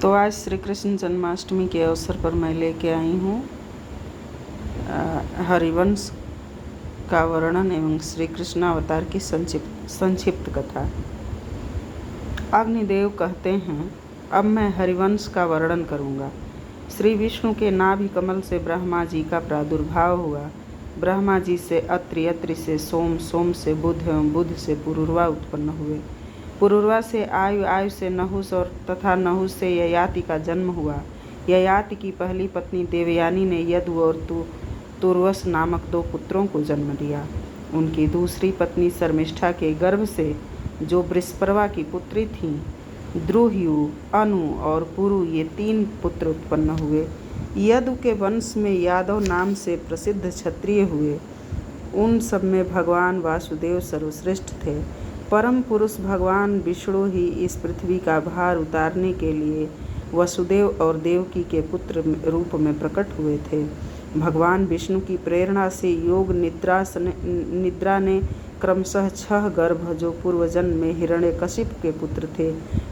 तो आज श्री कृष्ण जन्माष्टमी के अवसर पर मैं लेके आई हूँ हरिवंश का वर्णन एवं श्री कृष्ण अवतार की संक्षिप्त कथा। अग्निदेव कहते हैं, अब मैं हरिवंश का वर्णन करूँगा। श्री विष्णु के नाभि कमल से ब्रह्मा जी का प्रादुर्भाव हुआ। ब्रह्मा जी से अत्रि, अत्रि से सोम, सोम से बुध एवं बुध से पुरुरवा उत्पन्न हुए। पुरुरवा से आयु, आयु से नहुस और तथा नहुस से ययाति का जन्म हुआ। ययाति की पहली पत्नी देवयानी ने यदु और तुर्वस नामक 2 पुत्रों को जन्म दिया। उनकी दूसरी पत्नी शर्मिष्ठा के गर्भ से, जो बृहस्पति की पुत्री थीं, द्रुह्यु, अनु और पुरु, ये 3 पुत्र उत्पन्न हुए। यदु के वंश में यादव नाम से प्रसिद्ध क्षत्रिय हुए। उन सब में भगवान वासुदेव सर्वश्रेष्ठ थे। परम पुरुष भगवान विष्णु ही इस पृथ्वी का भार उतारने के लिए वसुदेव और देवकी के पुत्र रूप में प्रकट हुए थे। भगवान विष्णु की प्रेरणा से योग निद्रा ने क्रमशः 6 गर्भ, जो पूर्वजन्म में हिरण्यकशिप के पुत्र थे,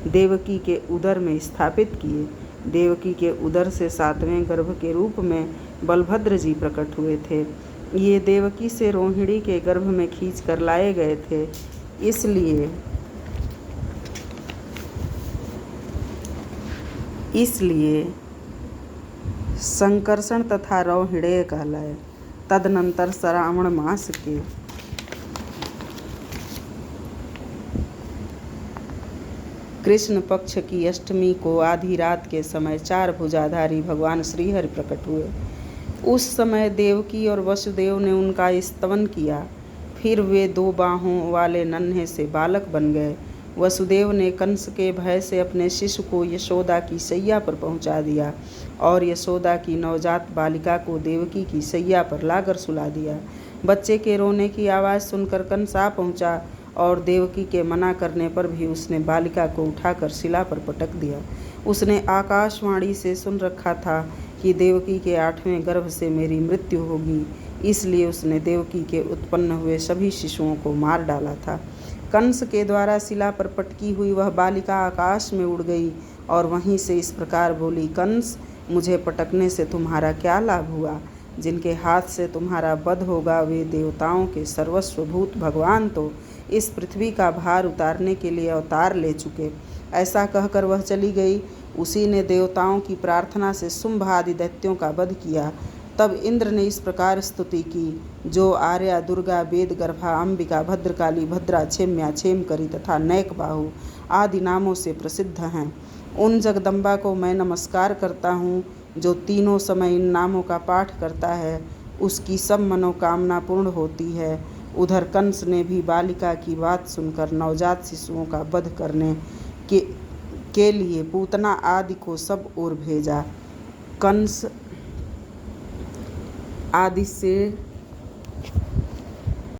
देवकी के उदर में स्थापित किए। देवकी के उदर से 7वें गर्भ के रूप में बलभद्र जी प्रकट हुए थे। ये देवकी से रोहिणी के गर्भ में खींच कर लाए गए थे, इसलिए संकर्षण तथा रोहिणेय कहलाए। तदनंतर श्रावण मास के कृष्ण पक्ष की अष्टमी को आधी रात के समय 4 भुजाधारी भगवान श्रीहरि प्रकट हुए। उस समय देवकी और वसुदेव ने उनका स्तवन किया। फिर वे 2 बाहों वाले नन्हे से बालक बन गए। वसुदेव ने कंस के भय से अपने शिशु को यशोदा की सैया पर पहुंचा दिया और यशोदा की नवजात बालिका को देवकी की सैया पर लाकर सुला दिया। बच्चे के रोने की आवाज़ सुनकर कंस आ पहुंचा और देवकी के मना करने पर भी उसने बालिका को उठाकर शिला पर पटक दिया। उसने आकाशवाणी से सुन रखा था कि देवकी के 8वें गर्भ से मेरी मृत्यु होगी, इसलिए उसने देवकी के उत्पन्न हुए सभी शिशुओं को मार डाला था। कंस के द्वारा शिला पर पटकी हुई वह बालिका आकाश में उड़ गई और वहीं से इस प्रकार बोली, कंस, मुझे पटकने से तुम्हारा क्या लाभ हुआ? जिनके हाथ से तुम्हारा वध होगा वे देवताओं के सर्वस्वभूत भगवान तो इस पृथ्वी का भार उतारने के लिए अवतार ले चुके। ऐसा कहकर वह चली गई। उसी ने देवताओं की प्रार्थना से शुंभ आदि दैत्यों का वध किया। तब इंद्र ने इस प्रकार स्तुति की, जो आर्या, दुर्गा, वेद गर्भा, अंबिका, भद्रकाली, भद्रा, क्षेम्या, क्षेमकरी तथा नैक बाहु आदि नामों से प्रसिद्ध हैं। उन जगदम्बा को मैं नमस्कार करता हूँ, जो तीनों समय इन नामों का पाठ करता है, उसकी सब मनोकामना पूर्ण होती है। उधर कंस ने भी बालिका की बात सुनकर नवजात शिशुओं का वध करने के लिए पूतना आदि को सब ओर भेजा। कंस आदि से